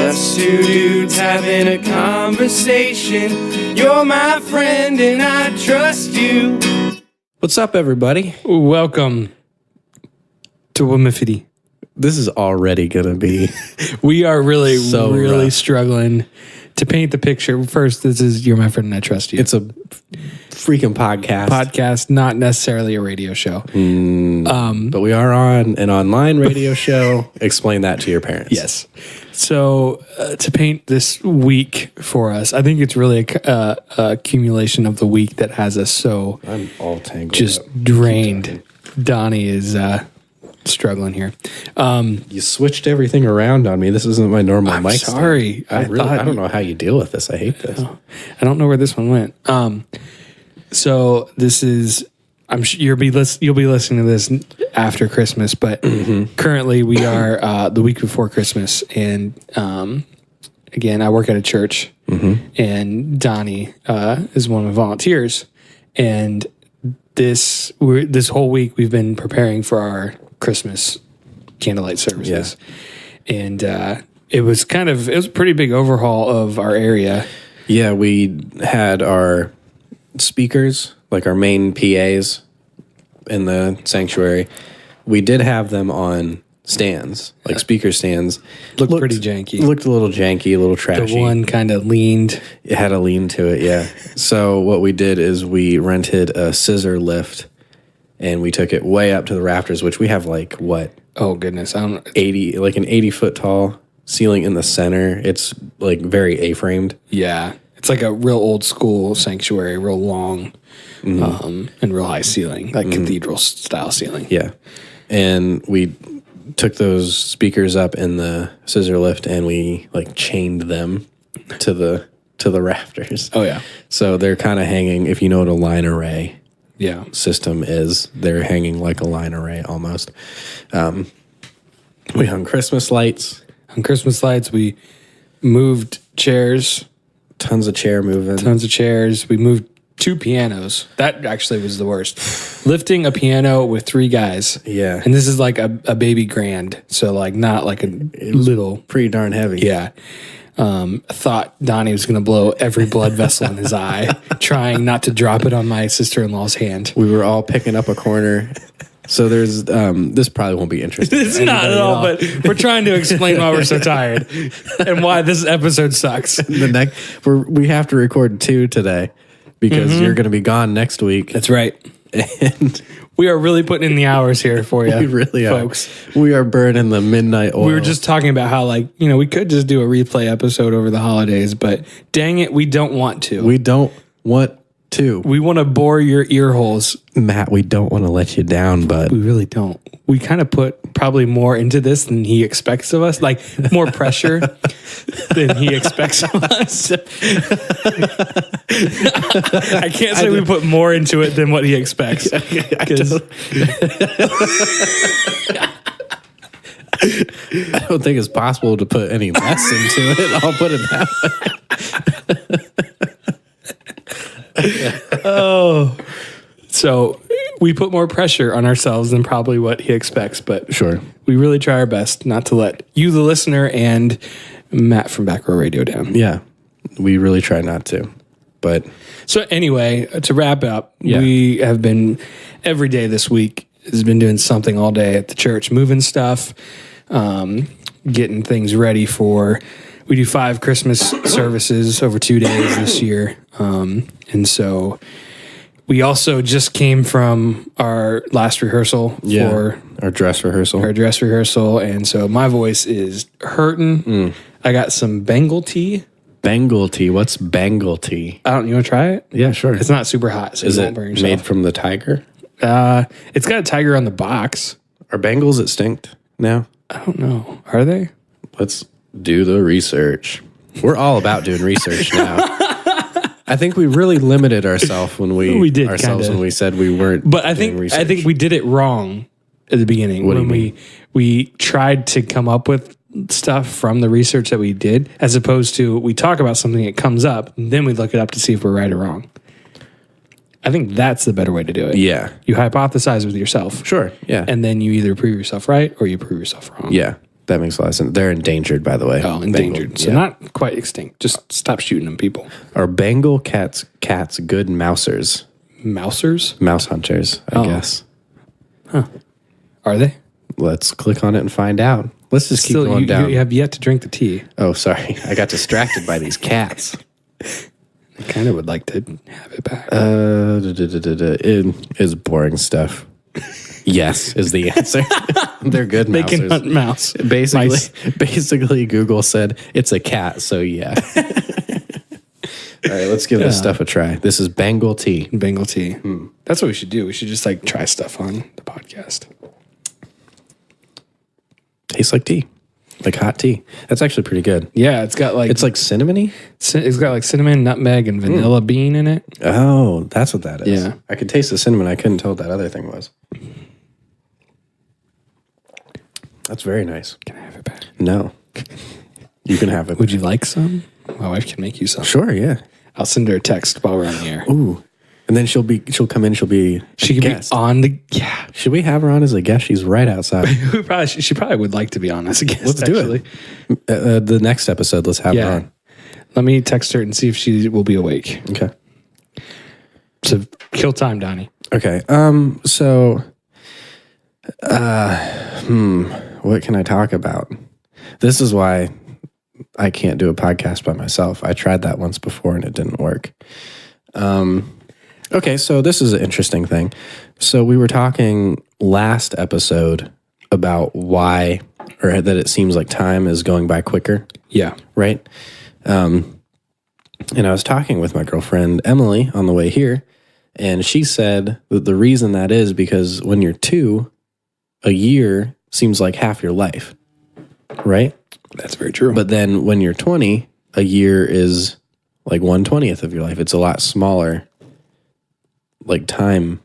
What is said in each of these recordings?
Just two dudes having a conversation. You're my friend and I trust you. What's up, everybody? Welcome to YMFAITY. This is already going to be... We are really rough. struggling to paint the picture. First, this is You're My Friend and I Trust You. It's a freaking podcast. Podcast, not necessarily a radio show. But we are on an online radio show. Explain that to your parents. Yes. So to paint this week for us, I think it's really a accumulation of the week that has us so I'm all tangled just up. drained. Donnie is struggling here. You switched everything around on me. This isn't my normal I'm mic. sorry. I don't know how you deal with this. I hate this. I don't know where this one went. So this is, you'll be listening to this after Christmas, but currently we are the week before Christmas, and again, I work at a church, and Donnie is one of the volunteers, and this whole week we've been preparing for our Christmas candlelight services, and it was a pretty big overhaul of our area. Yeah, we had our speakers, like our main PAs in the sanctuary. We did have them on stands, like speaker stands. Looked pretty janky. Looked a little janky, a little trashy. The one kind of leaned. It had a lean to it, yeah. So what we did is we rented a scissor lift, and we took it way up to the rafters, which we have like, what? Oh, goodness. An 80-foot tall ceiling in the center. It's like very A-framed. Yeah. It's like a real old school sanctuary, real long, and real high ceiling, like cathedral style ceiling. Yeah. And we took those speakers up in the scissor lift and we like chained them to the rafters. Oh yeah. So they're kind of hanging, if you know what a line array system is, they're hanging like a line array almost. We hung Christmas lights. On Christmas lights, we moved chairs. Tons of chair moving. Tons of chairs. We moved 2 pianos. That actually was the worst. Lifting a piano with 3 guys. Yeah. And this is like a baby grand. So like not like a little. Pretty darn heavy. Yeah. I thought Donnie was going to blow every blood vessel in his eye, trying not to drop it on my sister-in-law's hand. We were all picking up a corner. So there's, this probably won't be interesting. It's not at all, but we're trying to explain why we're so tired and why this episode sucks. We have to record 2 today because you're going to be gone next week. That's right. And we are really putting in the hours here for you. We really folks. We are burning the midnight oil. We were just talking about how, we could just do a replay episode over the holidays, but dang it, we don't want to. We don't want to. We want to bore your ear holes. Matt, we don't want to let you down, but we really don't. We kind of put probably more into this than he expects of us, like more pressure than he expects of us. I can't say we put more into it than what he expects. I don't think it's possible to put any less into it. I'll put it that way. Oh. So we put more pressure on ourselves than probably what he expects, but sure, we really try our best not to let you, the listener, and Matt from Back Row Radio down. Yeah, we really try not to. But so anyway, to wrap up, we have been every day this week has been doing something all day at the church, moving stuff, getting things ready for. We do 5 Christmas services over 2 days this year, and so. We also just came from our last rehearsal for our dress rehearsal. And so my voice is hurting. I got some Bengal tea. Bengal tea? What's Bengal tea? You want to try it? Yeah, sure. It's not super hot, so is you it won't burn yourself. Made from the tiger? It's got a tiger on the box. Are Bengals extinct now? I don't know. Are they? Let's do the research. We're all about doing research now. I think we really limited ourselves when we said we weren't. But I think we did it wrong at the beginning. What do you mean? We tried to come up with stuff from the research that we did, as opposed to we talk about something, it comes up, and then we look it up to see if we're right or wrong. I think that's the better way to do it. Yeah. You hypothesize with yourself. Sure. Yeah. And then you either prove yourself right or you prove yourself wrong. Yeah. That makes a lot of sense. They're endangered, by the way. Oh, endangered. Bengal, So not quite extinct. Just stop shooting them, people. Are Bengal cats good mousers? Mousers? Mouse hunters, I guess. Are they? Let's click on it and find out. Let's just keep going down. You have yet to drink the tea. Oh, sorry. I got distracted by these cats. I kind of would like to have it back. It is boring stuff. Yes, is the answer. They're good They mousers. can hunt mouse. Basically, Google said it's a cat, so yeah. All right, let's give this stuff a try. This is Bengal tea. Bengal tea. That's what we should do. We should just like try stuff on the podcast. Tastes like tea, like hot tea. That's actually pretty good. Yeah, it's got like It's like cinnamony. it's got like cinnamon, nutmeg, and vanilla bean in it. Oh, that's what that is. Yeah. I could taste the cinnamon. I couldn't tell what that other thing was. That's very nice. Can I have it back? No, you can have it. Would you like some? My wife can make you some. Sure, yeah. I'll send her a text while we're on the air. Ooh, and then she'll come in. She'll be She a can guest. be on the Should we have her on as a guest? She's right outside. She probably would like to be on as a guest. Let's do it. The next episode, let's have her Yeah. on. Let me text her and see if she will be awake. Okay. So kill time, Donnie. Okay. So, what can I talk about? This is why I can't do a podcast by myself. I tried that once before and it didn't work. Okay, so this is an interesting thing. So we were talking last episode about why, or that it seems like time is going by quicker, Yeah. right? And I was talking with my girlfriend Emily on the way here, and she said that the reason that is because when you're 2, a year seems like half your life, right? That's very true. But then when you're 20, a year is like 1/20th of your life. It's a lot smaller, like time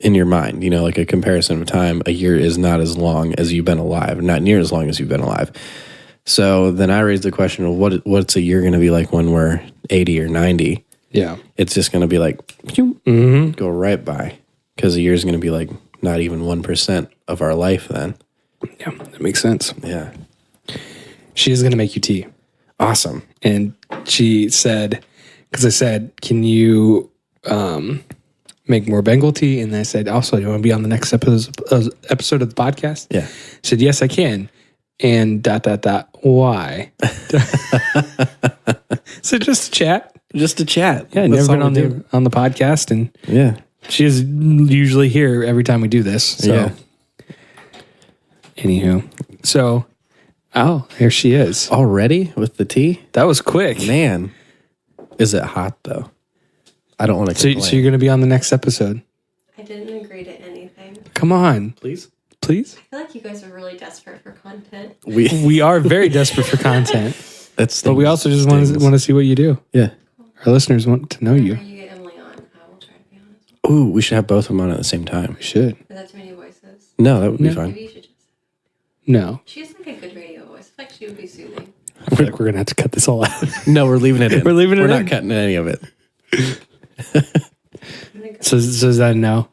in your mind, you know, like a comparison of time. A year is not as long as you've been alive, not near as long as you've been alive. So then I raised the question of what's a year going to be like when we're 80 or 90? yeah. It's just going to be like, go right by, because a year is going to be like not even 1% of our life then. Yeah. That makes sense. Yeah. She is going to make you tea. Awesome. And she said, because I said, can you make more Bengal tea? And I said, also, you want to be on the next episode of the podcast? Yeah. She said, yes, I can. And ... Why? So just a chat. Just to chat. Yeah, That's never all been we do. on the podcast. And Yeah. she is usually here every time we do this. So, Yeah. Anywho. So, here she is. Already with the tea? That was quick. Man, is it hot though? I don't want to So complain. you're going to be on the next episode. I didn't agree to anything. Come on, please? please. I feel like you guys are really desperate for content. We are very desperate for content, That's but we also just want to see what you do. Yeah. Our listeners want to know you. Whenever you get Emily on, I will try to be on as well. Ooh, we should have both of them on at the same time. We should. Is that too many voices? No, that would be No. fine. Maybe you should just... No, She has like a good radio voice. I feel like she would be soothing. I feel like we're going to have to cut this all out. No, we're leaving it in. We're leaving it We're in? not cutting any of it. I'm gonna go. So is that a no?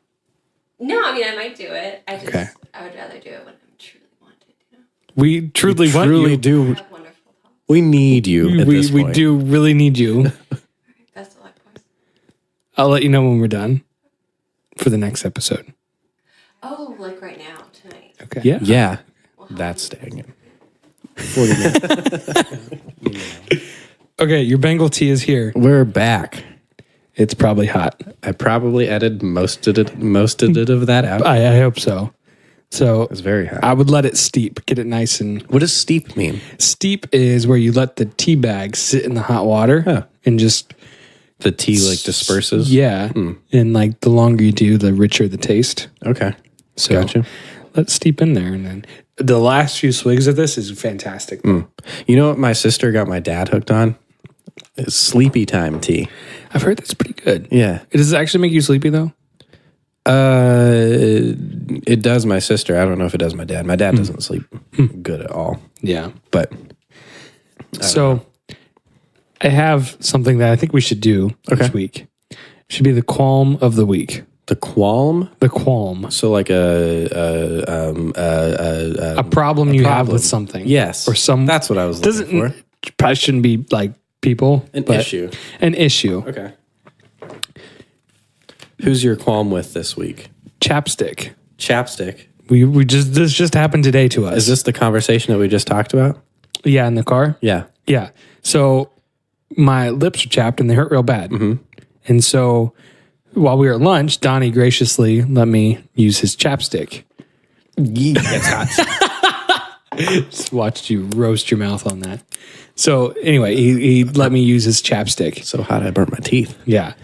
No, I mean, I might do it. I just... Okay. I would rather do it when I'm truly wanted, you know? We truly want Truly you. do. I have wonderful thoughts. We need you at this We point. do really need you. Best of luck, boys. I'll let you know when we're done for the next episode. Oh, like right now, tonight. Okay. Yeah. Yeah. That's staying in. 40 minutes. Okay, your Bengal tea is here. We're back. It's probably hot. I probably edited most of it of that out. I hope so. So It's very hot. I would let it steep, get it nice and What does steep mean? steep is where you let the tea bag sit in the hot water Huh. and just The tea like disperses? yeah. And like the longer you do, the richer the taste. Okay. So Gotcha. let it steep in there, and then the last few swigs of this is fantastic. You know what my sister got my dad hooked on? It's sleepy time tea. I've heard that's pretty good. Yeah. Does it actually make you sleepy though? It does my sister. I don't know if it does my dad. My dad doesn't sleep good at all. Yeah. But So I have something that I think we should do Okay. each week. It should be the qualm of the week. The qualm? The qualm. So like A problem you have with something. Yes. Or some. That's what I was looking for. Probably shouldn't be like people. An issue. An issue. Okay. Who's your qualm with this week? Chapstick. Chapstick. This just happened today to us. Is this the conversation that we just talked about? Yeah, in the car? Yeah. Yeah. So my lips are chapped and they hurt real bad. Mm-hmm. And so while we were at lunch, Donnie graciously let me use his chapstick. That's hot. Just watched you roast your mouth on that. So anyway, he let me use his chapstick. So hot I burnt my teeth. Yeah.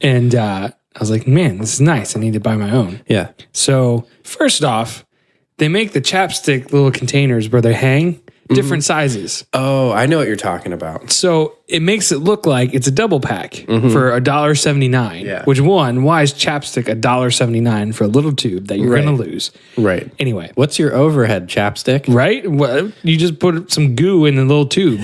And I was like, man, this is nice. I need to buy my own. Yeah. So first off, they make the chapstick little containers where they hang different sizes. Oh, I know what you're talking about. So it makes it look like it's a double pack for $1.79. Yeah. Which why is chapstick $1.79 for a little tube that you're Right. going to lose? Right. Anyway. What's your overhead, chapstick? Right? Well, you just put some goo in the little tube.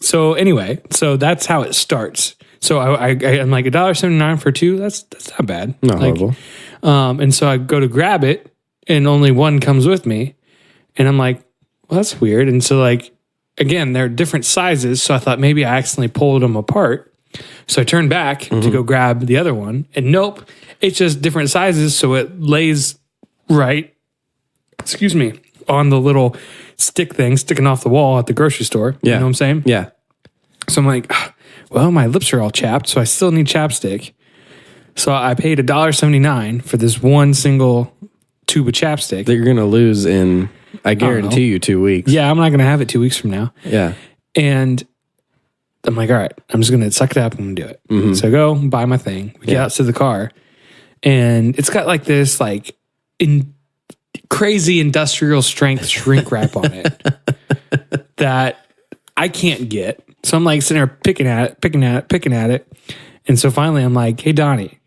So anyway, so that's how it starts. So I'm like $1.79 for two. That's not bad. Not horrible. And so I go to grab it, and only one comes with me, and I'm like, well, that's weird. And so like again, they're different sizes. So I thought maybe I accidentally pulled them apart. So I turned back to go grab the other one, and nope, it's just different sizes. So it lays right, on the little stick thing sticking off the wall at the grocery store. Yeah. You know what I'm saying? Yeah. So I'm like, well, my lips are all chapped, so I still need chapstick. So I paid $1.79 for this one single tube of chapstick. That you're going to lose in, I guarantee you, 2 weeks. Yeah, I'm not going to have it 2 weeks from now. Yeah. And I'm like, all right, I'm just going to suck it up and do it. Mm-hmm. So I go buy my thing. We get out to the car, and it's got like this like crazy industrial strength shrink wrap on it that I can't get. So I'm like sitting there picking at it. And so finally I'm like, hey, Donnie,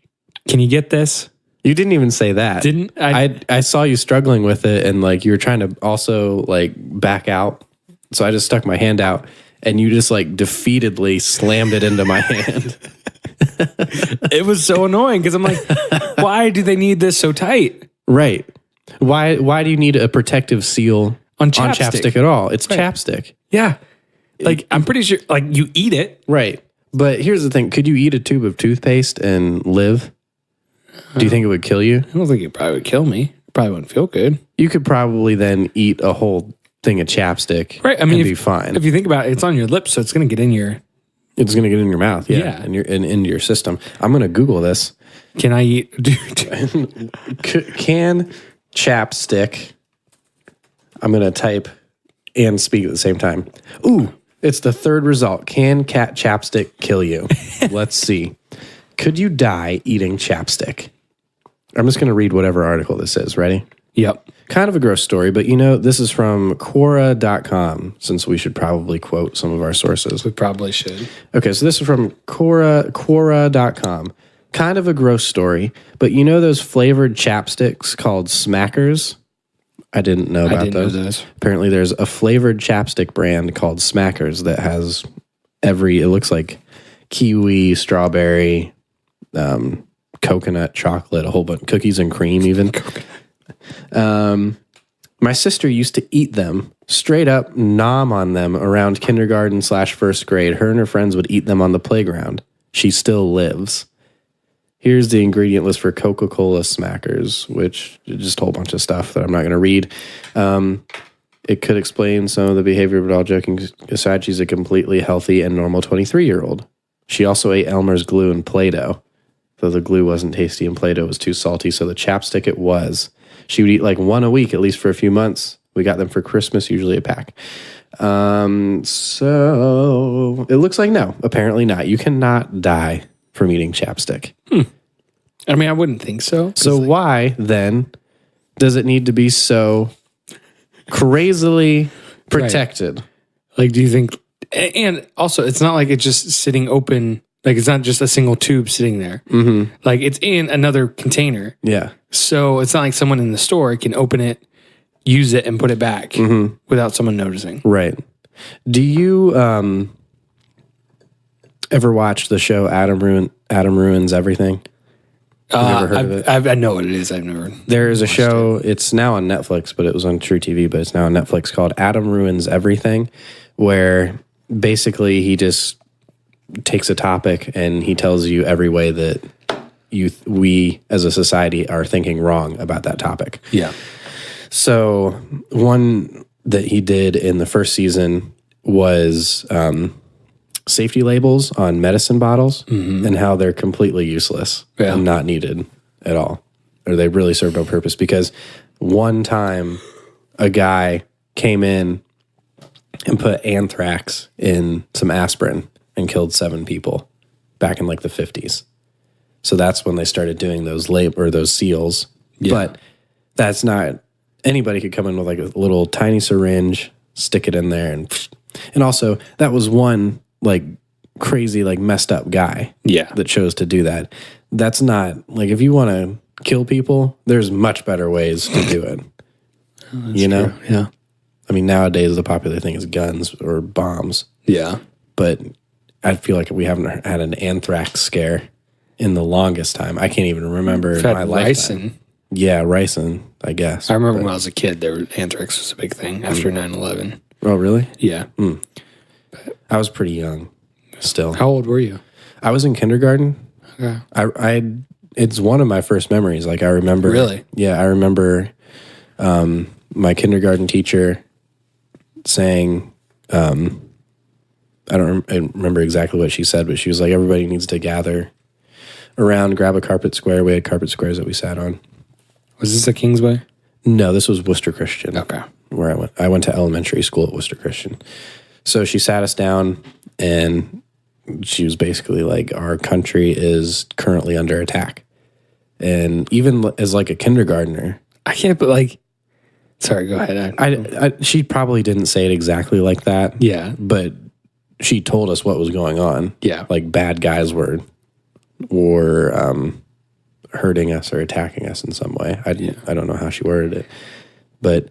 can you get this? You didn't even say that. Didn't I? I saw you struggling with it, and like you were trying to also like back out. So I just stuck my hand out, and you just like defeatedly slammed it into my hand. It was so annoying because I'm like, why do they need this so tight? Right. Why do you need a protective seal On chapstick at all? It's chapstick. Yeah. Like, I'm pretty sure, like, you eat it. Right. But here's the thing. Could you eat a tube of toothpaste and live? Do you think it would kill you? I don't think it probably would kill me. Probably wouldn't feel good. You could probably then eat a whole thing of chapstick Right. I mean, and be fine. If you think about it, it's on your lips, so it's going to get in your... It's going to get in your mouth, Yeah. and into your system. I'm going to Google this. Can I eat... Can chapstick... I'm going to type and speak at the same time. Ooh, it's the third result. Can cat chapstick kill you? Let's see. Could you die eating chapstick? I'm just going to read whatever article this is. Ready? Yep. Kind of a gross story, but you know, this is from Quora.com, since we should probably quote some of our sources. We probably should. Okay, so this is from Quora.com. Kind of a gross story, but you know those flavored chapsticks called Smackers? I didn't know about didn't know those. those. Apparently there's a flavored chapstick brand called Smackers that has it looks like kiwi, strawberry, coconut, chocolate, a whole bunch, cookies and cream even. My sister used to eat them, straight up nom on them around kindergarten/first grade. Her and her friends would eat them on the playground. She still lives. Here's the ingredient list for Coca-Cola Smackers, which is just a whole bunch of stuff that I'm not going to read. It could explain some of the behavior, but all joking aside, she's a completely healthy and normal 23-year-old. She also ate Elmer's glue and Play-Doh, though the glue wasn't tasty and Play-Doh was too salty, so the chapstick it was. She would eat like one a week, at least for a few months. We got them for Christmas, usually a pack. So it looks like no, apparently not. You cannot die from eating chapstick. I mean, I wouldn't think so. So why then does it need to be so crazily protected? Like, do you think... And also, it's not like it's just sitting open. Like, it's not just a single tube sitting there. Mm-hmm. Like, it's in another container. Yeah. So it's not like someone in the store can open it, use it, and put it back without someone noticing. Right. Do you Ever watched the show Adam Ruins Everything? Have you ever heard of it? I know what it is. I've never. There is a show, it's now on Netflix, but it was on True TV, but it's now on Netflix, called Adam Ruins Everything, where basically he just takes a topic and he tells you every way that we as a society are thinking wrong about that topic. Yeah. So one that he did in the first season was safety labels on medicine bottles and how they're completely useless and not needed at all. Or they really serve no purpose, because one time a guy came in and put anthrax in some aspirin and killed 7 people back in like the 50s. So that's when they started doing those those seals. Yeah. But that's not, anybody could come in with like a little tiny syringe, stick it in there, and also that was one like crazy, like messed up guy that chose to do that. That's not, like, if you want to kill people, there's much better ways to do it. You know? True. Yeah. I mean, nowadays the popular thing is guns or bombs. Yeah. But I feel like we haven't had an anthrax scare in the longest time. I can't even remember in my lifetime. Ricin. Yeah, ricin, I guess. I remember when I was a kid, anthrax was a big thing after 9/11. Oh, really? Yeah. I was pretty young still. How old were you? I was in kindergarten. Okay. It's one of my first memories. Like, I remember. Really? Yeah, I remember my kindergarten teacher saying, I don't remember exactly what she said, but she was like, everybody needs to gather around, grab a carpet square. We had carpet squares that we sat on. Was this at Kingsway? No, this was Worcester Christian. Okay. Where I went. I went to elementary school at Worcester Christian. So she sat us down and she was basically like, our country is currently under attack. And even as like a kindergartner, I can't, but like, sorry, go ahead. she probably didn't say it exactly like that. Yeah. But she told us what was going on. Yeah. Like, bad guys were hurting us or attacking us in some way. I don't know how she worded it. But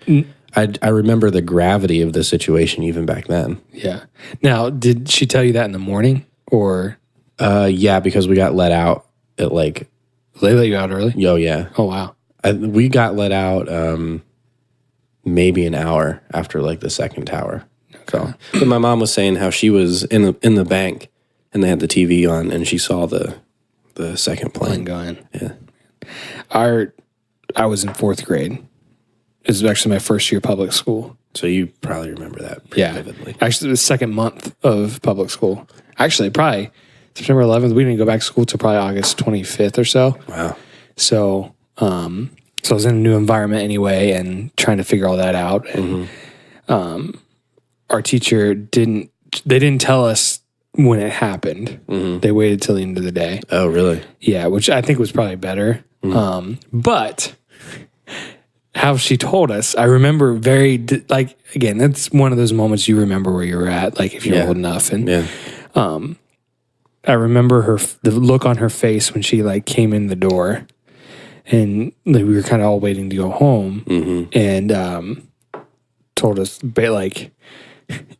I remember the gravity of the situation even back then. Yeah. Now, did she tell you that in the morning or? Yeah, because we got let out at like. They let you out early? Oh, yeah. Oh, wow. We got let out maybe an hour after like the second tower. Okay. So, but my mom was saying how she was in the bank and they had the TV on and she saw the second plane going. Yeah. I was in 4th grade. It was actually my first year of public school. So you probably remember that pretty vividly. Actually, the second month of public school. Actually, probably September 11th. We didn't go back to school till probably August 25th or so. Wow. So, so I was in a new environment anyway and trying to figure all that out. And our teacher didn't tell us when it happened. They waited till the end of the day. Oh, really? Yeah, which I think was probably better. But how she told us, I remember again, that's one of those moments you remember where you're at, like if you're old enough. And I remember the look on her face when she like came in the door and like, we were kind of all waiting to go home and told us like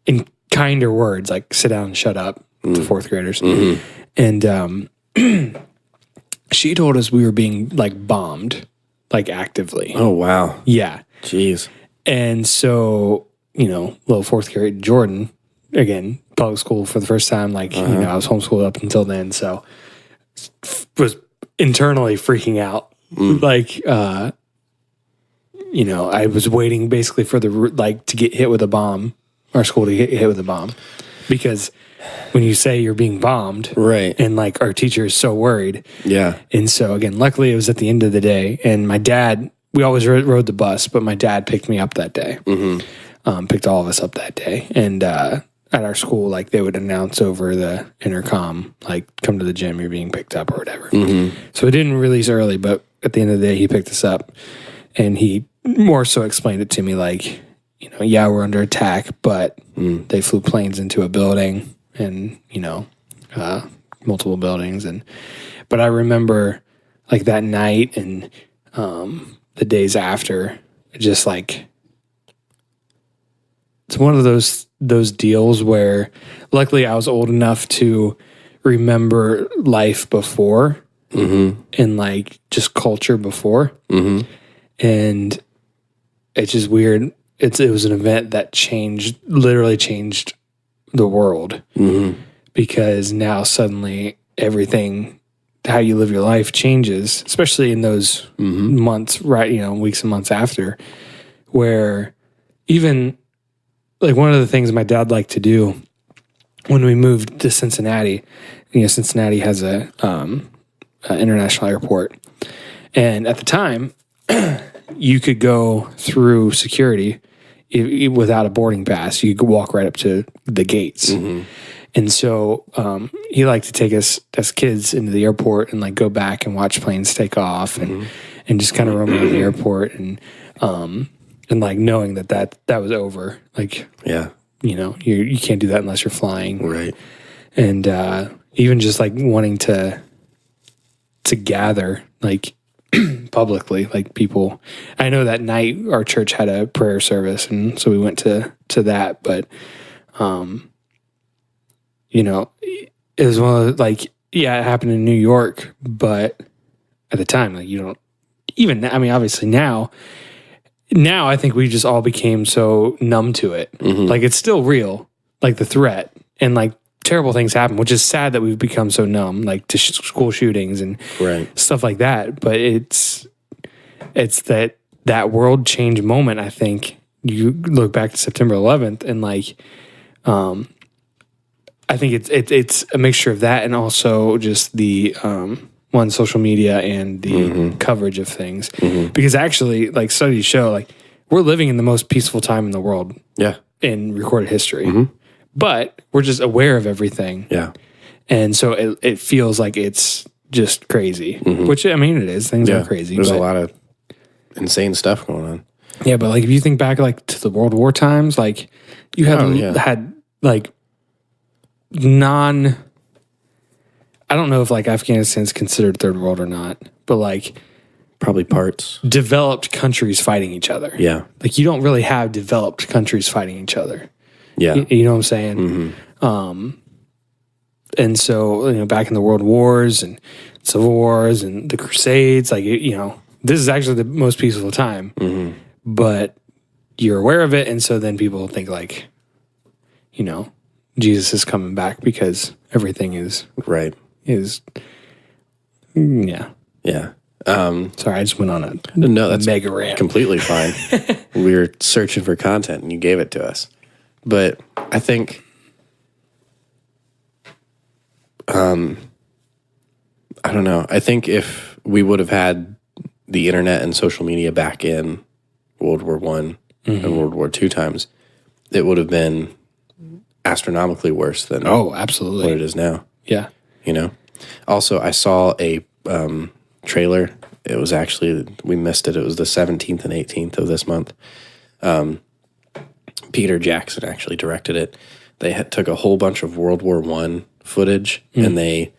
in kinder words, like sit down and shut up to 4th graders. And she told us we were being like bombed, like actively. Oh, wow. Yeah. Jeez. And so, little 4th grade Jordan, again, public school for the first time, like, I was homeschooled up until then. So was internally freaking out. Like, I was waiting basically for to get hit with a bomb, our school to get hit with a bomb. Because when you say you're being bombed, right, and like our teacher is so worried, and so again, luckily it was at the end of the day, and my dad, we always rode the bus, but my dad picked me up that day, picked all of us up that day, and at our school, like they would announce over the intercom, like come to the gym, you're being picked up or whatever. So it didn't release early, but at the end of the day, he picked us up, and he more so explained it to me like, we're under attack, but they flew planes into a building and, multiple buildings. But I remember like that night and the days after, just like, it's one of those deals where luckily I was old enough to remember life before and like just culture before. And it's just weird. It was an event that literally changed the world because now suddenly everything, how you live your life changes, especially in those months, right? Weeks and months after, where even like one of the things my dad liked to do when we moved to Cincinnati, Cincinnati has a international airport. And at the time, you could go through security without a boarding pass. You could walk right up to the gates. And so he liked to take us as kids into the airport and like go back and watch planes take off and just kind of roam around the airport and like knowing that was over. Like, you can't do that unless you're flying. Right. And even just like wanting to gather like publicly, like people. I know that night our church had a prayer service, and so we went to that. But it was one of the, like, it happened in New York, but at the time, like, you don't even. I mean, obviously now I think we just all became so numb to it. Like, it's still real, like the threat, and like terrible things happen, which is sad that we've become so numb, like to school shootings and stuff like that. But it's that world change moment. I think you look back to September 11th and like, I think it's a mixture of that and also just the social media and the coverage of things. Because actually, like, studies show, like, we're living in the most peaceful time in the world. Yeah. In recorded history. But we're just aware of everything. Yeah. And so it feels like it's just crazy. Which, I mean, it is. Things are crazy. There's a lot of insane stuff going on. Yeah, but like if you think back like to the World War times, like you had like I don't know if like Afghanistan's considered third world or not, but like probably parts. Developed countries fighting each other. Yeah. Like you don't really have developed countries fighting each other. Yeah. You know what I'm saying? And so, back in the world wars and civil wars and the Crusades, like, this is actually the most peaceful time, but you're aware of it. And so then people think like, Jesus is coming back because everything is yeah. Sorry, I just went on a that's mega rant. Completely fine. We were searching for content and you gave it to us. But I think, I don't know. I think if we would have had the internet and social media back in World War I and World War II times, it would have been astronomically worse than absolutely what it is now. Yeah. Also, I saw a trailer. It was actually, we missed it. It was the 17th and 18th of this month. Peter Jackson actually directed it. They took a whole bunch of World War I footage and they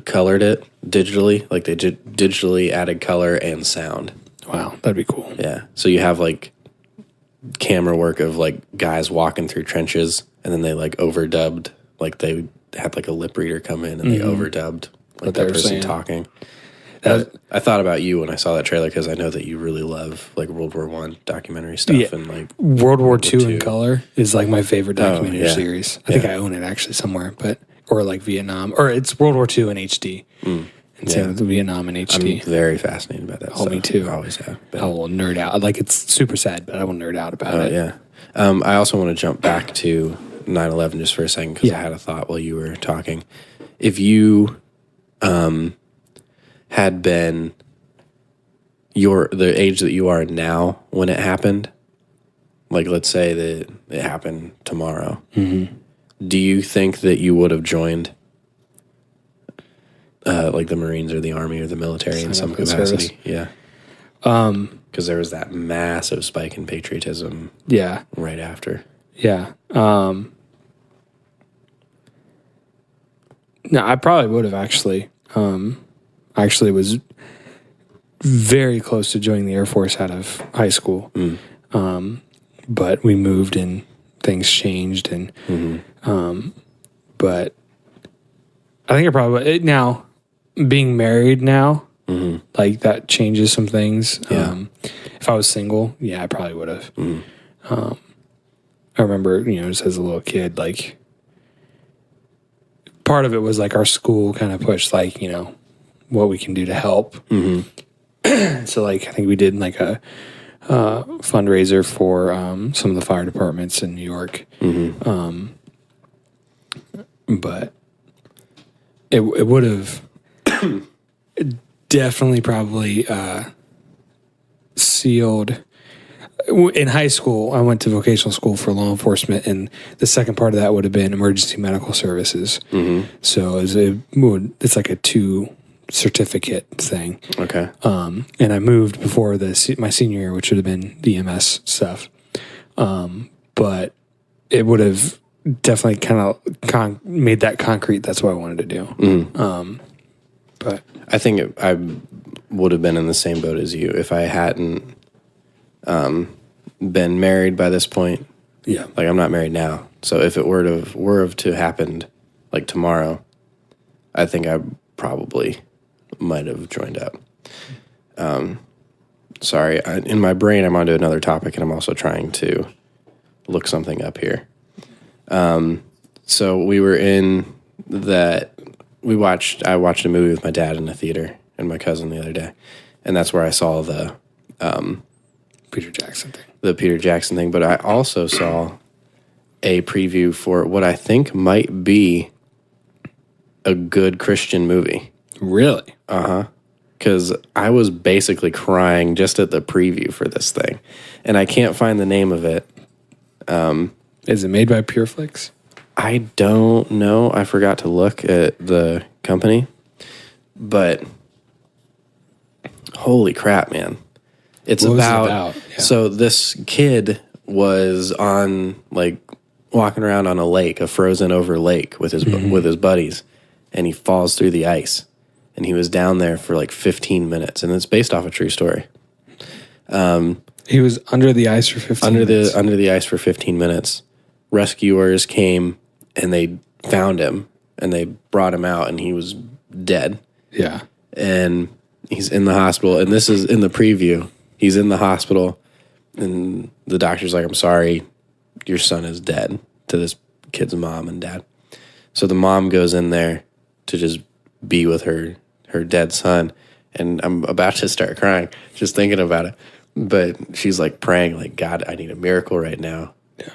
colored it digitally. Like they digitally added color and sound. Wow, that'd be cool. Yeah. So you have like camera work of like guys walking through trenches and then they like overdubbed. Like they had like a lip reader come in and they overdubbed like that person talking. I thought about you when I saw that trailer because I know that you really love like World War I documentary stuff and like World War II in color is like my favorite documentary series. I think I own it actually somewhere, or like Vietnam, or it's World War II in HD. And same with Vietnam in HD. I'm very fascinated by that. Oh, me too. I always have. I will nerd out. Like it's super sad, but I will nerd out about it. Yeah. I also want to jump back to 9/11 just for a second because I had a thought while you were talking. If you had been the age that you are now when it happened, like let's say that it happened tomorrow, do you think that you would have joined like the Marines or the Army or the military in some capacity? Service. Yeah. Because there was that massive spike in patriotism. Yeah. Right after. Yeah. No, I probably would have actually. I actually was very close to joining the Air Force out of high school. But we moved and things changed and but I think I probably now being married now, like that changes some things. Yeah. If I was single, yeah, I probably would have. I remember, just as a little kid, like part of it was like our school kind of pushed like, what we can do to help. So like I think we did like a fundraiser for some of the fire departments in New York. But it would have definitely probably sealed. In high school, I went to vocational school for law enforcement, and the second part of that would have been emergency medical services. So it's like a 2 certificate thing. Okay. And I moved before my senior year, which would have been the EMS stuff. But it would have definitely kind of made that concrete. That's what I wanted to do. But I think I would have been in the same boat as you if I hadn't been married by this point. yeah, Like, I'm not married now. So if it were to happened like tomorrow, I think I probably might have joined up. Sorry, in my brain, I'm onto another topic, and I'm also trying to look something up here. So we were in that. I watched a movie with my dad in the theater and my cousin the other day, and that's where I saw the Peter Jackson thing. the Peter Jackson thing. But I also saw a preview for what I think might be a good Christian movie. Really? Because I was basically crying just at the preview for this thing, and I can't find the name of it. Is it made by Pureflix? I don't know. I forgot to look at the company, but holy crap, man! It's What was it about, about? Yeah. So this kid was walking around on a lake, a frozen over lake with his buddies, and he falls through the ice. And he was down there for like 15 minutes, and it's based off a true story. He was under the ice for 15 minutes. Under the ice for 15 minutes. Rescuers came and they found him and they brought him out, and he was dead. Yeah. And he's in the hospital, and this is in the preview. He's in the hospital, and the doctor's like, "I'm sorry, your son is dead," to this kid's mom and dad. So the mom goes in there to just be with her dead son, and I'm about to start crying just thinking about it. But she's like praying, like, "God, I need a miracle right now,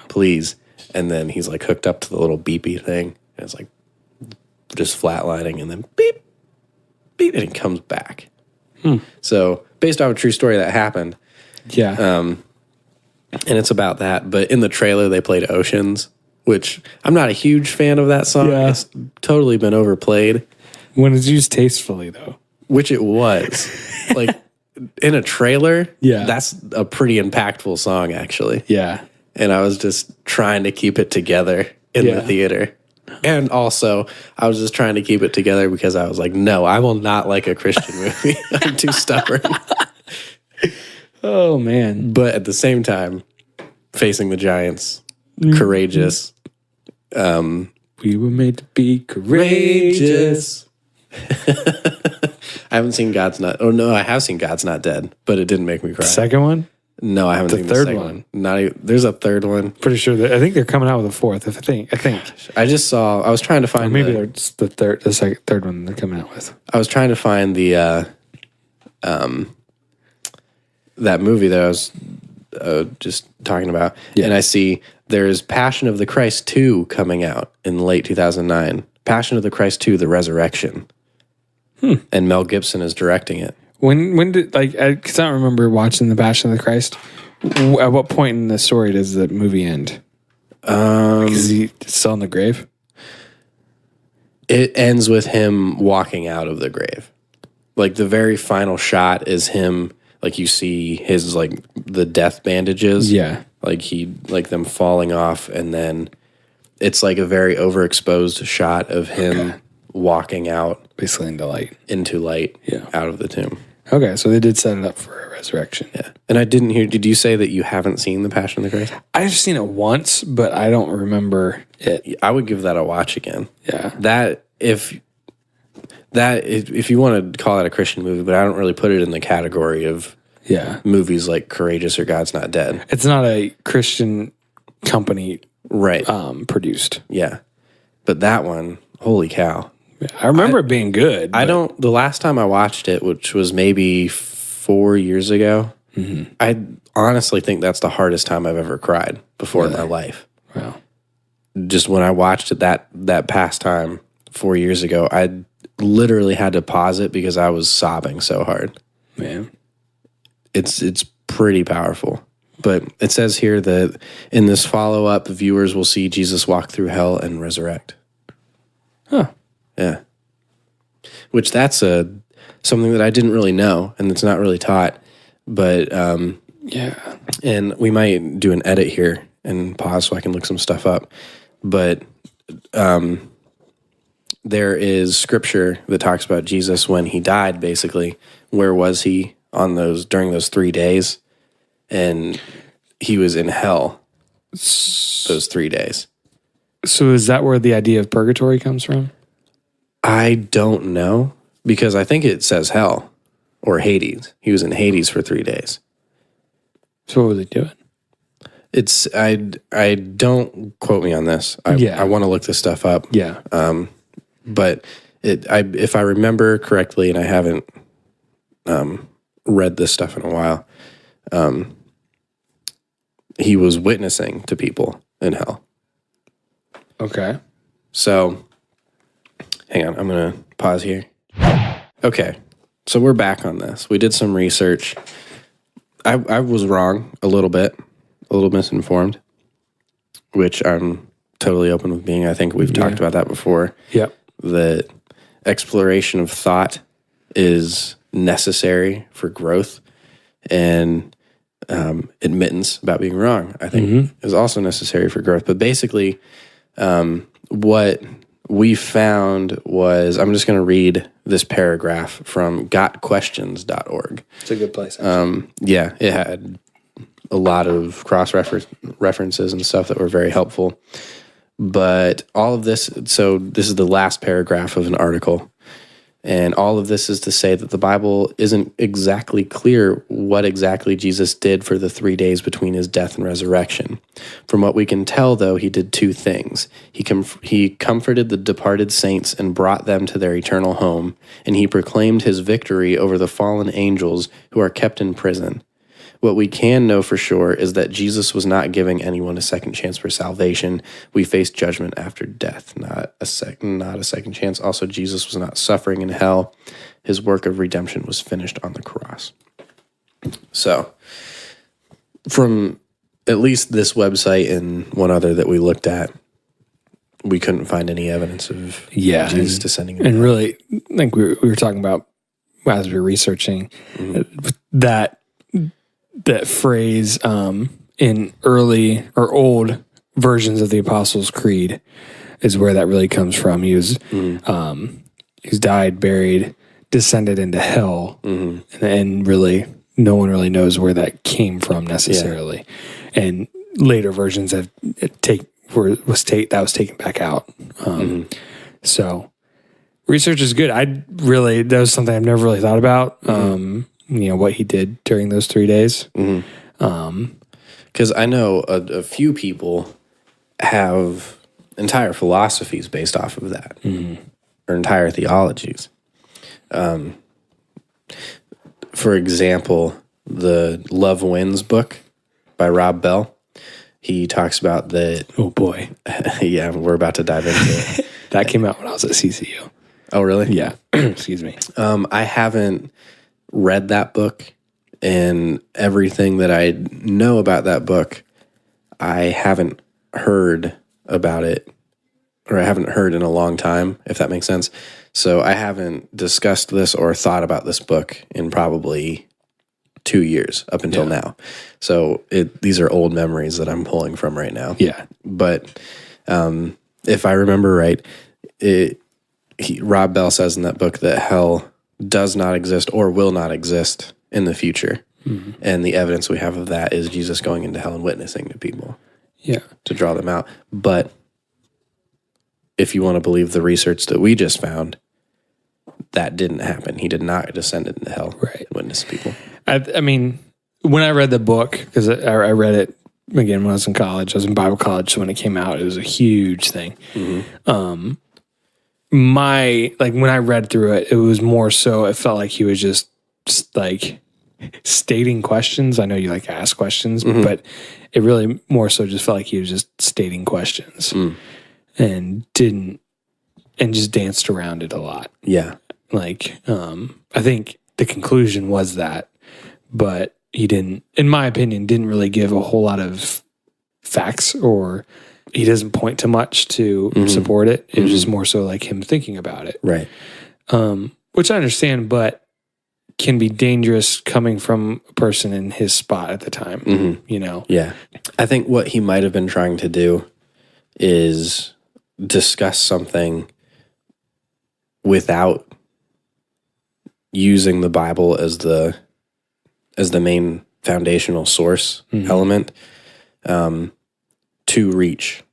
please." And then he's like hooked up to the little beepy thing, and it's like just flatlining, and then beep, beep, and it comes back. So based off a true story that happened, Yeah. and it's about that. But in the trailer, they played Oceans, which I'm not a huge fan of that song. Yeah. It's totally been overplayed. When it's used tastefully, though. Which it was. Like, in a trailer, Yeah. that's a pretty impactful song, actually. Yeah. And I was just trying to keep it together in the theater. And also, I was just trying to keep it together because I was like, no, I will not like a Christian movie. I'm too stubborn. Oh, man. But at the same time, facing the giants, courageous. We were made to be courageous. I haven't seen God's Not. Oh no, I have seen God's Not Dead, but it didn't make me cry. Second one? No, I haven't seen the third second one. one. Not even, there's a third one. Pretty sure I think they're coming out with a fourth. I think. I just saw. I was trying to find. Or maybe it's the third one they're coming out with. I was trying to find the that movie that I was just talking about, and I see there's Passion of the Christ 2 coming out in late 2009. Passion of the Christ 2: The Resurrection, and Mel Gibson is directing it. When did because I don't remember watching the Passion of the Christ. At what point in the story does the movie end? Is he still in the grave? It ends with him walking out of the grave. Like, the very final shot is him. Like, you see his the death bandages. Yeah. Like them falling off, and then it's like a very overexposed shot of him walking out Basically into light Yeah. out of the tomb. Okay, so they did set it up for a resurrection. Yeah. And I didn't hear, did you say that you haven't seen The Passion of the Christ? I've seen it once, but I don't remember it. I would give that a watch again. Yeah. That, if if you want to call that a Christian movie, but I don't really put it in the category of movies like Courageous or God's Not Dead. It's not a Christian company Right. produced. Yeah. But that one, holy cow. I remember it being good. The last time I watched it, which was maybe 4 years ago, I honestly think that's the hardest time I've ever cried before in my life. Wow. Just when I watched it that past time 4 years ago, I literally had to pause it because I was sobbing so hard. Man. It's pretty powerful. But it says here that in this follow-up, viewers will see Jesus walk through hell and resurrect. Huh. Yeah. Which that's something that I didn't really know, and it's not really taught. But yeah. And we might do an edit here and pause so I can look some stuff up. But there is scripture that talks about Jesus when he died, basically. Where was he during those 3 days? And he was in hell those 3 days. So is that where the idea of purgatory comes from? I don't know, because I think it says hell or Hades. He was in Hades for 3 days. So what was he doing? I don't quote me on this. I want to look this stuff up. Yeah. But if I remember correctly, and I haven't read this stuff in a while, he was witnessing to people in hell. Okay. So, hang on, I'm going to pause here. Okay, so we're back on this. We did some research. I was wrong a little bit, a little misinformed, which I'm totally open with being. I think we've talked about that before. Yep. That exploration of thought is necessary for growth, and admittance about being wrong, I think, is also necessary for growth. But basically, what we found was, I'm just going to read this paragraph from gotquestions.org. It's a good place. Yeah, it had a lot of references and stuff that were very helpful. But all of this, so this is the last paragraph of an article. And all of this is to say that the Bible isn't exactly clear what exactly Jesus did for the 3 days between his death and resurrection. From what we can tell, though, he did two things. He comforted the departed saints and brought them to their eternal home, and he proclaimed his victory over the fallen angels who are kept in prison. What we can know for sure is that Jesus was not giving anyone a second chance for salvation. We face judgment after death, not a second chance. Also, Jesus was not suffering in hell. His work of redemption was finished on the cross. So, from at least this website and one other that we looked at, we couldn't find any evidence of Jesus descending into and hell. really, like we were talking about as we were researching, that phrase in early or old versions of the Apostles' Creed is where that really comes from. He was he's died, buried, descended into hell, and really no one really knows where that came from necessarily. Yeah. And later versions have that was taken back out. So research is good. That was something I've never really thought about. What he did during those 3 days. Because I know a few people have entire philosophies based off of that, or entire theologies. For example, the Love Wins book by Rob Bell, he talks about that. Oh boy. Yeah, we're about to dive into it. That came out when I was at CCU. Oh, really? Yeah. Excuse me. I haven't read that book, and everything that I know about that book, I haven't heard about it, or I haven't heard in a long time, if that makes sense. So I haven't discussed this or thought about this book in probably 2 years up until now. So these are old memories that I'm pulling from right now. Yeah. But if I remember right, Rob Bell says in that book that hell does not exist or will not exist in the future. And the evidence we have of that is Jesus going into hell and witnessing to people. Yeah. To draw them out. But if you want to believe the research that we just found, that didn't happen. He did not descend into hell Right. and witness people. I mean, when I read the book, because I read it again when I was in college, I was in Bible college. So when it came out, it was a huge thing. When I read through it, it was more so, it felt like he was just like stating questions. I know you like to ask questions, but it really more so just felt like he was just stating questions and just danced around it a lot. Yeah. Like, I think the conclusion was that, but he didn't, in my opinion, didn't really give a whole lot of facts, or he doesn't point to much to support it. It was just more so like him thinking about it. Right. Which I understand, but can be dangerous coming from a person in his spot at the time, you know? Yeah. I think what he might have been trying to do is discuss something without using the Bible as the main foundational source element to reach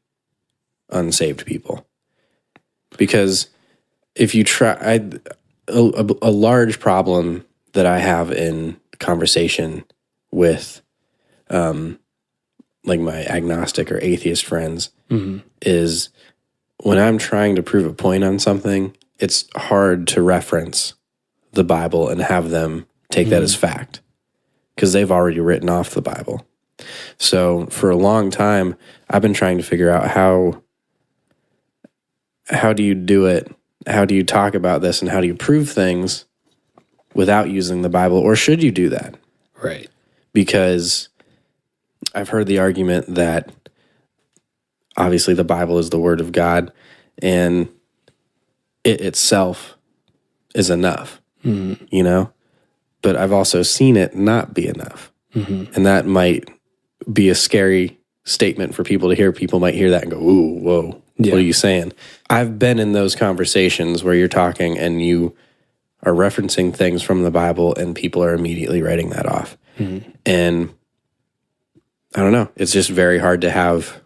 unsaved people. Because if you try, a large problem that I have in conversation with like my agnostic or atheist friends is when I'm trying to prove a point on something, it's hard to reference the Bible and have them take that as fact, because they've already written off the Bible. So for a long time, I've been trying to figure out how do you do it? How do you talk about this, and how do you prove things without using the Bible? Or should you do that? Right. Because I've heard the argument that obviously the Bible is the Word of God, and it itself is enough, you know? But I've also seen it not be enough. And that might be a scary statement for people to hear. People might hear that and go, ooh, whoa, what are you saying? I've been in those conversations where you're talking and you are referencing things from the Bible and people are immediately writing that off. And I don't know. It's just very hard to have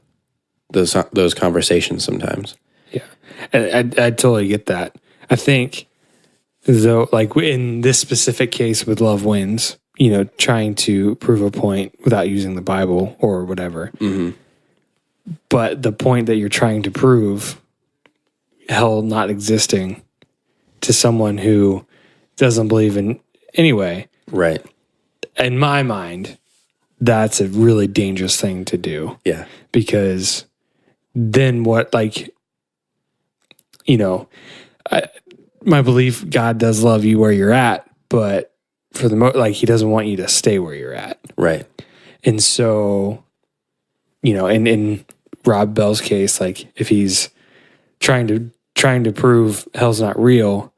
those conversations sometimes. Yeah. And I totally get that. I think, though, like in this specific case with Love Wins, you know, trying to prove a point without using the Bible or whatever. But the point that you're trying to prove, hell not existing, to someone who doesn't believe in anyway. Right. In my mind, that's a really dangerous thing to do. Yeah. Because then what, like, you know, my belief, God does love you where you're at, but for the like, he doesn't want you to stay where you're at. Right. And so, you know, in Rob Bell's case, like if he's trying to prove hell's not real,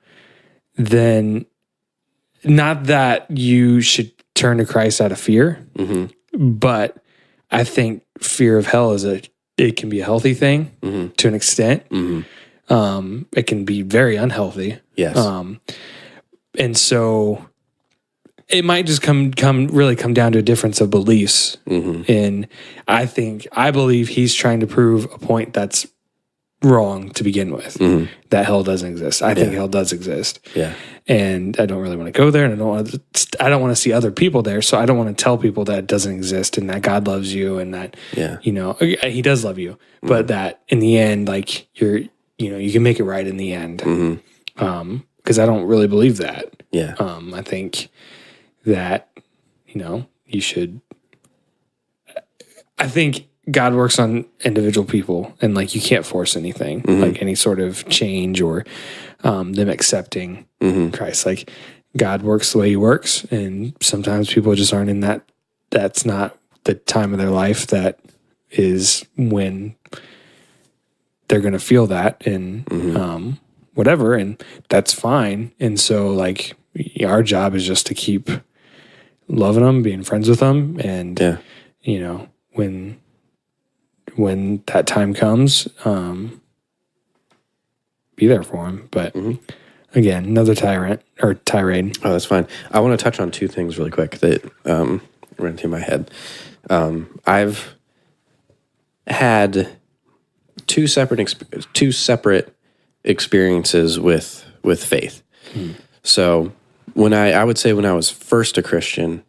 then not that you should turn to Christ out of fear, but I think fear of hell it can be a healthy thing to an extent. It can be very unhealthy. Yes. And so it might just come down to a difference of beliefs. And I believe he's trying to prove a point that's wrong to begin with, that hell doesn't exist. I think hell does exist. Yeah. And I don't really want to go there, and I don't want to see other people there. So I don't want to tell people that it doesn't exist and that God loves you and that, you know, he does love you, but that in the end, like you can make it right in the end. Cause I don't really believe that. Yeah. I think that, you know, I think God works on individual people, and like you can't force anything, like any sort of change or them accepting Christ. Like God works the way he works, and sometimes people just aren't in that. That's not the time of their life that is when they're going to feel that, and whatever, and that's fine. And so like our job is just to keep loving them, being friends with them, and you know, when that time comes, be there for him. But again, another tirade. Oh, that's fine. I want to touch on two things really quick that ran through my head. I've had two separate experiences with faith. So I would say when I was first a Christian,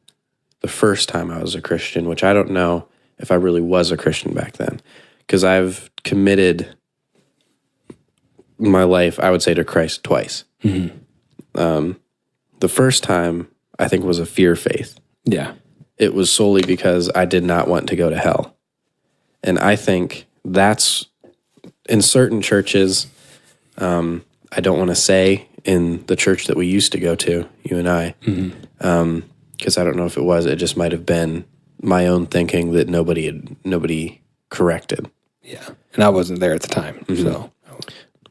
the first time I was a Christian, which I don't know if I really was a Christian back then, because I've committed my life, I would say, to Christ twice. The first time, I think, was a fear faith. Yeah. It was solely because I did not want to go to hell. And I think that's, in certain churches, I don't want to say in the church that we used to go to, you and I, because I don't know if it just might have been my own thinking that nobody corrected. Yeah. And I wasn't there at the time. So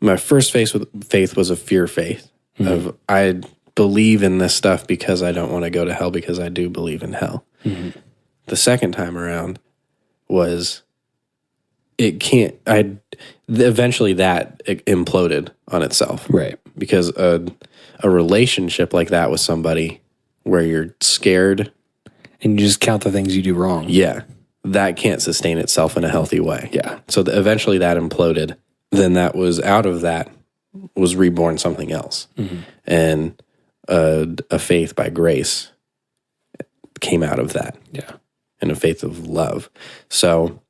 My first faith was a fear faith of I believe in this stuff because I don't want to go to hell, because I do believe in hell. The second time around was eventually that imploded on itself. right. Because a relationship like that with somebody where you're scared, And you just count the things you do wrong. yeah, that can't sustain itself in a healthy way. Yeah. So eventually that imploded. Then that was out of that was reborn something else. And a faith by grace came out of that. Yeah. And a faith of love. So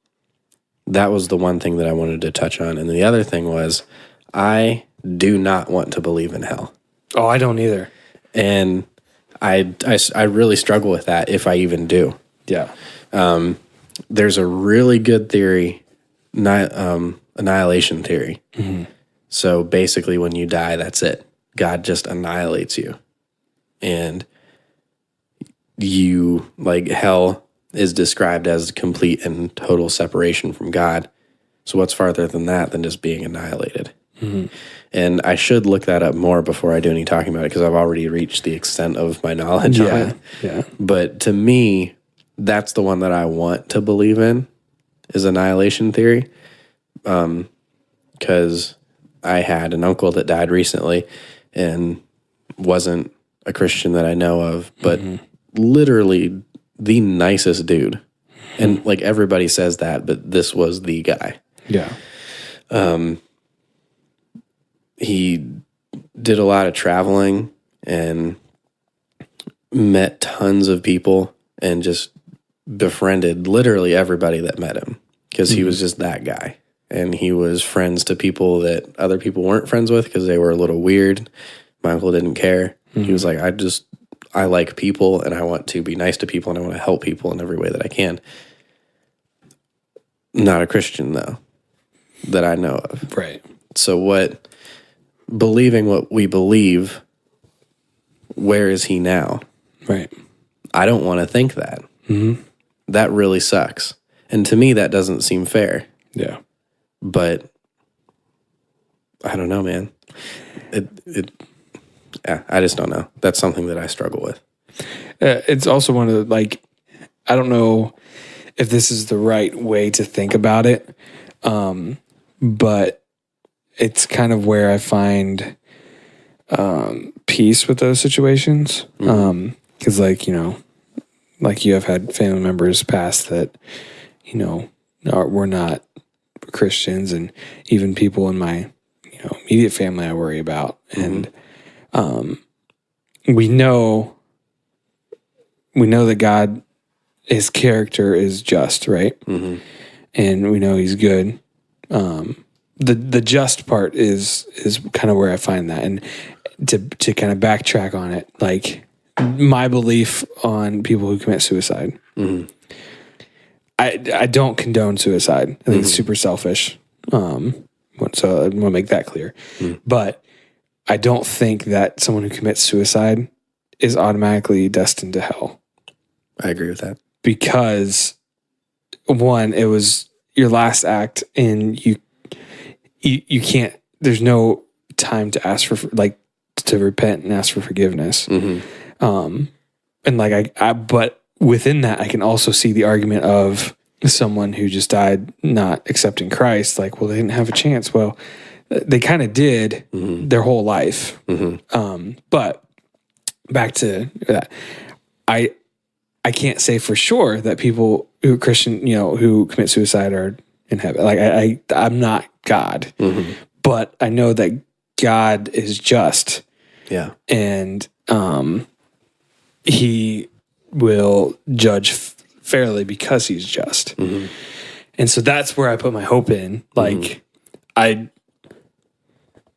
that was the one thing that I wanted to touch on. And the other thing was, I do not want to believe in hell. Oh, I don't either. And I really struggle with that, if I even do. Yeah. There's a really good theory, annihilation theory. So basically when you die, that's it. God just annihilates you. And you, like, hell is described as complete and total separation from God. So what's farther than that than just being annihilated? And I should look that up more before I do any talking about it, because I've already reached the extent of my knowledge on it. Yeah. But to me, that's the one that I want to believe in, is annihilation theory. Because I had an uncle that died recently and wasn't a Christian that I know of, but literally the nicest dude. And like, everybody says that, but this was the guy. Yeah. He did a lot of traveling and met tons of people and just befriended literally everybody that met him, because he was just that guy. And he was friends to people that other people weren't friends with because they were a little weird. My uncle didn't care. He was like, I like people, and I want to be nice to people, and I want to help people in every way that I can. Not a Christian, though, that I know of. Right. So believing what we believe, where is he now? Right. I don't want to think that. That really sucks. And to me, that doesn't seem fair. Yeah. But I don't know, man. I just don't know. That's something that I struggle with. It's also one of the, like, I don't know if this is the right way to think about it, but it's kind of where I find peace with those situations. Because, like, like you have had family members pass that, were not Christians, and even people in my, immediate family I worry about. And we know that God, his character is just, right? And we know he's good. The just part is kind of where I find that. And to kind of backtrack on it, like, my belief on people who commit suicide, I don't condone suicide. I think it's super selfish. So I want to make that clear. But I don't think that someone who commits suicide is automatically destined to hell. I agree with that. Because, one, it was your last act, and you can't, there's no time to ask for, like, to repent and ask for forgiveness. And like, but within that, I can also see the argument of someone who just died not accepting Christ. Like, well, they didn't have a chance. Well, they kind of did their whole life. But back to that, I can't say for sure that people who are Christian, who commit suicide are in heaven. Like, I'm not God, but I know that God is just, Yeah. And he will judge fairly because he's just. And so that's where I put my hope in. Like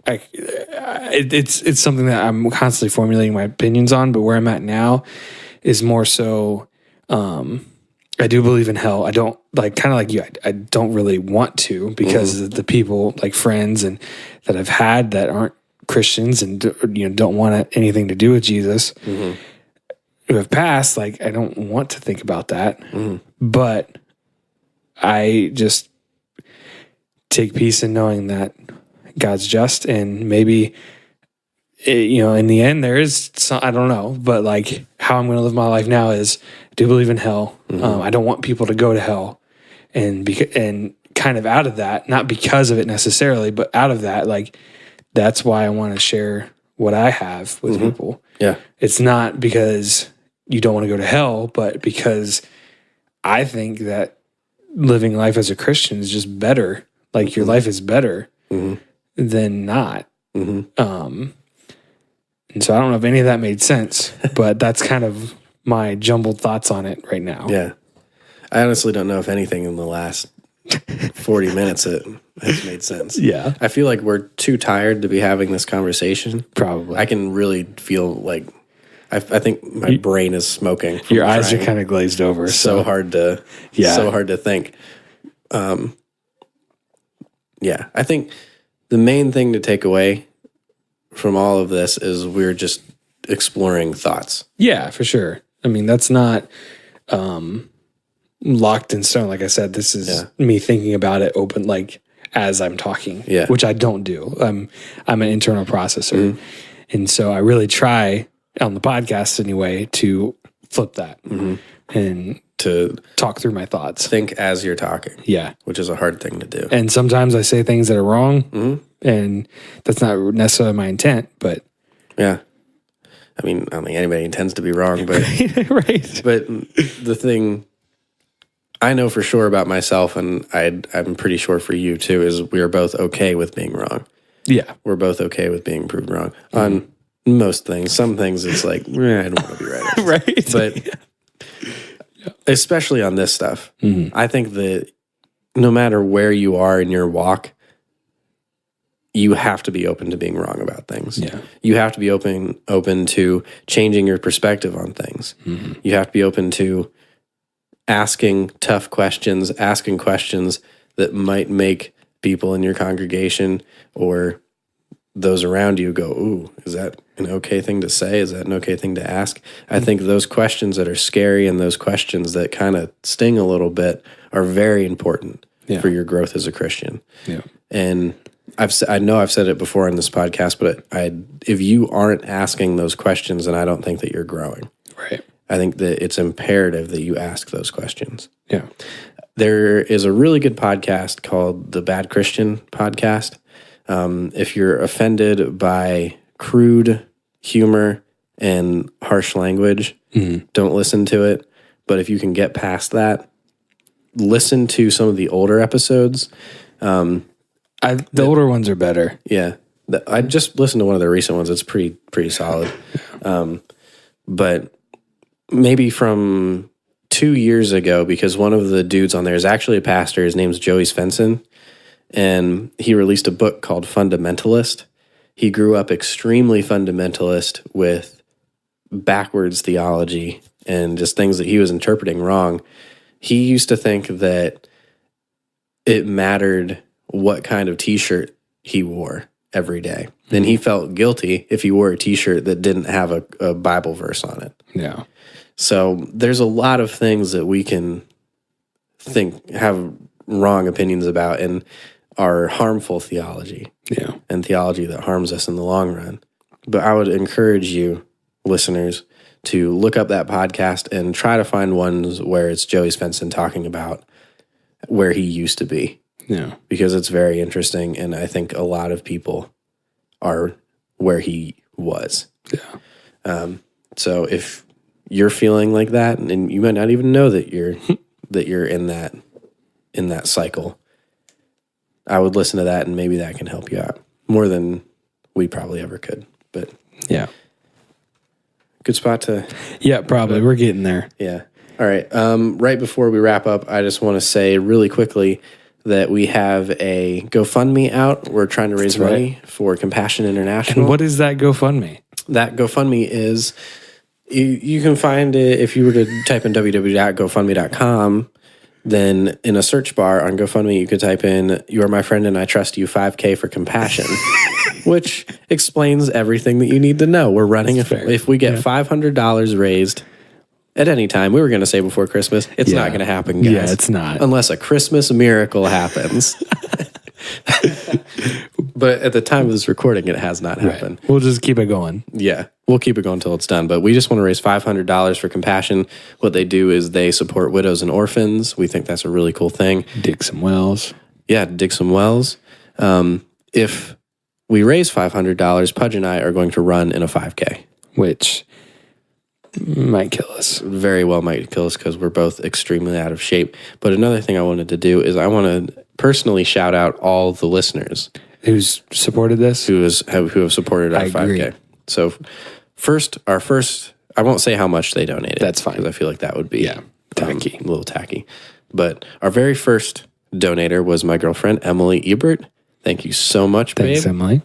it's something that I'm constantly formulating my opinions on, but where I'm at now is more so, I do believe in hell. I don't kind of like you. I don't really want to because of the people like friends and that I've had that aren't Christians and don't want anything to do with Jesus who have passed. Like I don't want to think about that, but I just take peace in knowing that God's just, and maybe in the end there is some, I don't know, but like how I'm going to live my life now is I do believe in hell. I don't want people to go to hell, and kind of out of that, not because of it necessarily, but out of that, like that's why I want to share what I have with people. Yeah. It's not because you don't want to go to hell, but because I think that living life as a Christian is just better. Like your life is better than not. And so I don't know if any of that made sense, but that's kind of my jumbled thoughts on it right now. Yeah. I honestly don't know if anything in the last 40 minutes has made sense. Yeah. I feel like we're too tired to be having this conversation. Probably. I can really feel like I think my brain is smoking. Your eyes are kind of glazed over. So hard to think. Yeah, I think the main thing to take away from all of this is we're just exploring thoughts. Yeah, for sure. I mean, that's not locked in stone. Like I said, this is me thinking about it open, like as I'm talking, which I don't do. I'm an internal processor. And so I really try on the podcast anyway to flip that and to talk through my thoughts. Think as you're talking. Yeah. Which is a hard thing to do. And sometimes I say things that are wrong and that's not necessarily my intent, but yeah. I mean, I don't think anybody intends to be wrong, but right. But the thing I know for sure about myself, and I'm pretty sure for you too, is we are both okay with being wrong. Yeah. We're both okay with being proved wrong on most things. Some things it's like, I don't want to be right. Right. But especially on this stuff, I think that no matter where you are in your walk, you have to be open to being wrong about things. Yeah. You have to be open to changing your perspective on things. You have to be open to asking tough questions, asking questions that might make people in your congregation or those around you go, ooh, is that an okay thing to say? Is that an okay thing to ask? I think those questions that are scary and those questions that kind of sting a little bit are very important for your growth as a Christian. Yeah. And I know I've said it before in this podcast, but if you aren't asking those questions, then I don't think that you're growing. Right. I think that it's imperative that you ask those questions. Yeah. There is a really good podcast called the Bad Christian Podcast. If you're offended by crude humor and harsh language, don't listen to it. But if you can get past that, listen to some of the older episodes. The older ones are better. Yeah. I just listened to one of the recent ones. It's pretty solid. But maybe from 2 years ago, because one of the dudes on there is actually a pastor. His name's Joey Svensson. And he released a book called Fundamentalist. He grew up extremely fundamentalist with backwards theology and just things that he was interpreting wrong. He used to think that it mattered what kind of t-shirt he wore every day. And he felt guilty if he wore a t-shirt that didn't have a Bible verse on it. Yeah. So there's a lot of things that we can have wrong opinions about and are harmful theology. Yeah. And theology that harms us in the long run. But I would encourage you, listeners, to look up that podcast and try to find ones where it's Joey Svensson talking about where he used to be. Yeah. Because it's very interesting, and I think a lot of people are where he was. Yeah. So if you're feeling like that, and you might not even know that you're in that cycle, I would listen to that, and maybe that can help you out more than we probably ever could. But Yeah. Good spot to. Yeah, probably. We're getting there. Yeah. All right. Right before we wrap up, I just want to say really quickly that we have a GoFundMe out. We're trying to raise money for Compassion International. And what is that GoFundMe? That GoFundMe is, you can find it if you were to type in www.gofundme.com. Then in a search bar on GoFundMe, you could type in, "You are my friend and I trust you, 5K for compassion," which explains everything that you need to know. We're running, if we get $500 raised at any time, we were going to say before Christmas, it's not going to happen, guys. Yeah, it's not. Unless a Christmas miracle happens. But at the time of this recording, it has not happened. We'll just keep it going. Yeah, we'll keep it going until it's done. But we just want to raise $500 for Compassion. What they do is they support widows and orphans. We think that's a really cool thing. Dig some wells. Yeah, dig some wells. If we raise $500, Pudge and I are going to run in a 5K. Which might kill us. Very well might kill us because we're both extremely out of shape. But another thing I wanted to do is I want to personally shout out all the listeners Who's supported this? who have supported our 5K. So our first, I won't say how much they donated. That's fine. Because I feel like that would be tacky. a little tacky. But our very first donator was my girlfriend, Emily Ebert. Thank you so much, babe. Thanks, Emily.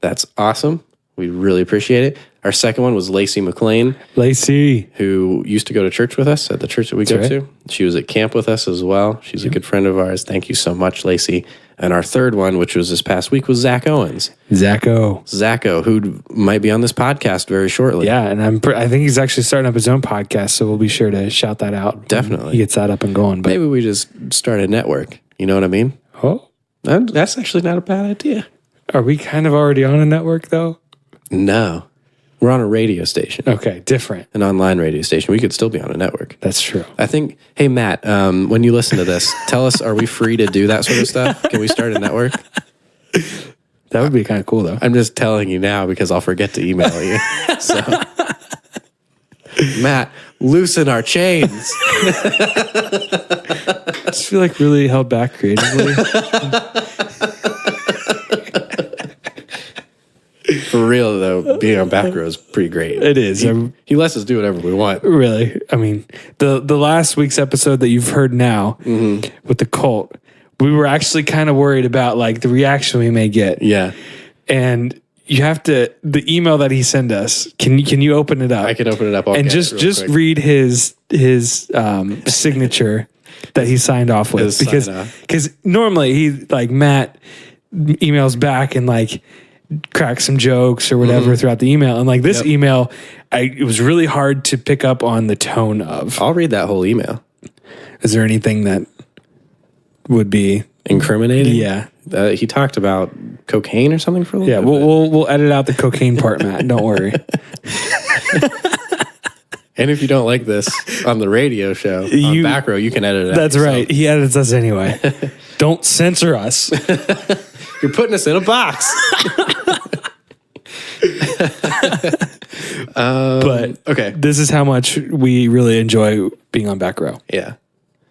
That's awesome. We really appreciate it. Our second one was Lacey McLean, Lacey. who used to go to church with us at the church that we go to. She was at camp with us as well. She's a good friend of ours. Thank you so much, Lacey. And our third one, which was this past week, was Zach Owens. Zacho, who might be on this podcast very shortly. Yeah, and I think he's actually starting up his own podcast, so we'll be sure to shout that out. Definitely. He gets that up and going. But Maybe we just start a network. You know what I mean? Oh, That's actually not a bad idea. are we kind of already on a network, though? No. We're on a radio station. Okay, different. An online radio station. We could still be on a network. That's true. I think, hey, Matt, when you listen to this, tell us, are we free to do that sort of stuff? Can we start a network? That would be kind of cool, though. I'm just telling you now because I'll forget to email you. So, Matt, loosen our chains. I just feel like really held back creatively. For real, though, being on back row is pretty great. It is. He lets us do whatever we want. Really. I mean, the last week's episode that you've heard now with the cult, we were actually kind of worried about like the reaction we may get. Yeah. And you have to, the email that he sent us, can you open it up? I can open it up. And just quick. read his signature that he signed off with. Because normally he, like, Matt emails back and like cracks some jokes or whatever throughout the email. And like this email, it was really hard to pick up on the tone of. I'll read that whole email. Is there anything that would be incriminating? Yeah. He talked about cocaine or something for a little bit. Yeah, we'll edit out the cocaine part, Matt. Don't worry. And if you don't like this on the radio show, on back row, you can edit it out. That's yourself. right. He edits us anyway. Don't censor us. You're putting us in a box. But okay. This is how much we really enjoy being on back row. Yeah.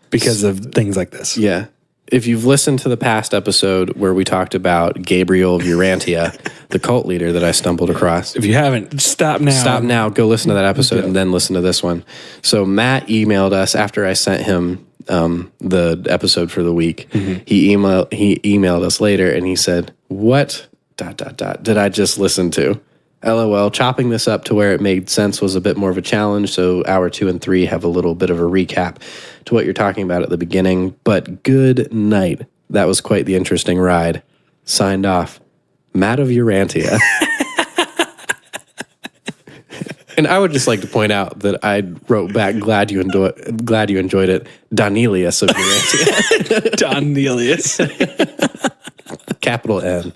Because of things like this. Yeah. If you've listened to the past episode where we talked about Gabriel of Urantia, the cult leader that I stumbled across. If you haven't, stop now. Stop now. Go listen to that episode and then listen to this one. So Matt emailed us after I sent him the episode for the week. He emailed us later and he said, "What ... did I just listen to? LOL, chopping this up to where it made sense was a bit more of a challenge, so hour 2 and 3 have a little bit of a recap to what you're talking about at the beginning, but good night. That was quite the interesting ride. Signed off, Matt of Urantia." And I would just like to point out that I wrote back, glad you enjoyed it, Donelius of Urantia. Donelius. Capital N.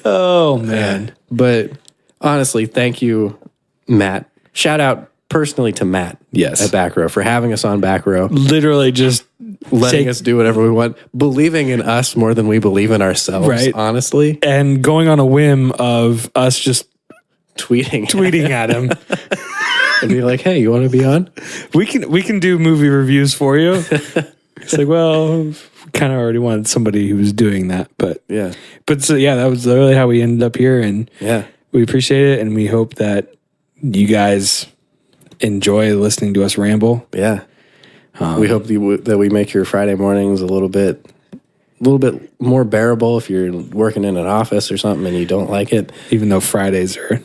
Oh, man. But honestly, thank you, Matt. Shout out personally to Matt at Back Row for having us on Back Row. Literally just letting us do whatever we want, believing in us more than we believe in ourselves, right. Honestly. And going on a whim of us just tweeting at him. And be like, hey, you want to be on? We can do movie reviews for you. It's like, well, kind of already wanted somebody who was doing that, but yeah. But so yeah, that was literally how we ended up here, and yeah, We appreciate it, and we hope that you guys enjoy listening to us ramble. Yeah. We hope that we make your Friday mornings a little bit more bearable if you're working in an office or something and you don't like it. Even though Fridays are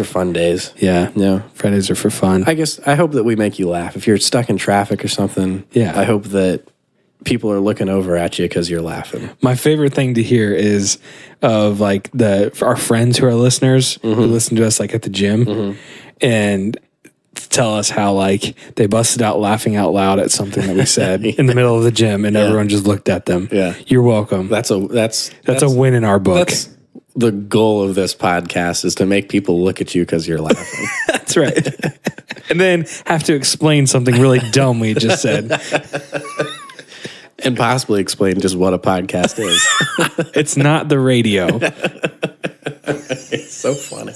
fun days. Yeah. Yeah. Fridays are for fun. I hope that we make you laugh. If you're stuck in traffic or something, Yeah. I hope that people are looking over at you because you're laughing. My favorite thing to hear is of like our friends who are listeners who listen to us like at the gym and tell us how like they busted out laughing out loud at something that we said in the middle of the gym and everyone just looked at them. Yeah. You're welcome. That's a win in our book. That's the goal of this podcast, is to make people look at you because you're laughing. That's right. And then have to explain something really dumb we just said. And possibly explain just what a podcast is. It's not the radio. It's so funny.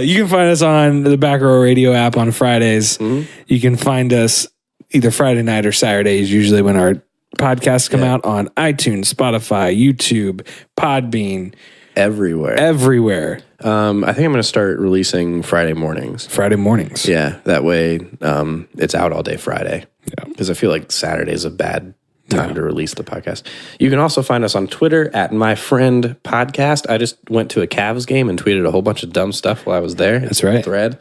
You can find us on the Back Row Radio app on Fridays. You can find us either Friday night or Saturdays, usually when our podcasts come out, on iTunes, Spotify, YouTube, Podbean. Everywhere. I think I'm going to start releasing Friday mornings. Yeah, that way it's out all day Friday. Yeah. Because I feel like Saturday is a bad time to release the podcast. You can also find us on Twitter at My Friend Podcast. I just went to a Cavs game and tweeted a whole bunch of dumb stuff while I was there. That's right. Thread.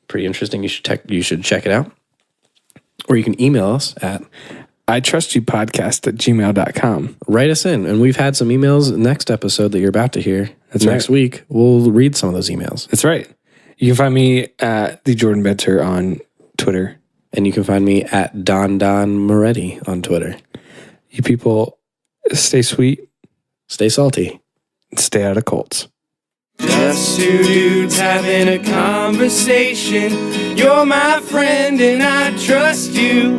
Pretty interesting. You should check it out. Or you can email us at itrustyoupodcast@gmail.com. Write us in. And we've had some emails next episode that you're about to hear. That's next week. We'll read some of those emails. That's right. You can find me at the Jordan Benter on Twitter. And you can find me at Don Moretti on Twitter. You people stay sweet, Stay salty. and stay out of cults. Just two dudes having a conversation. You're my friend and I trust you.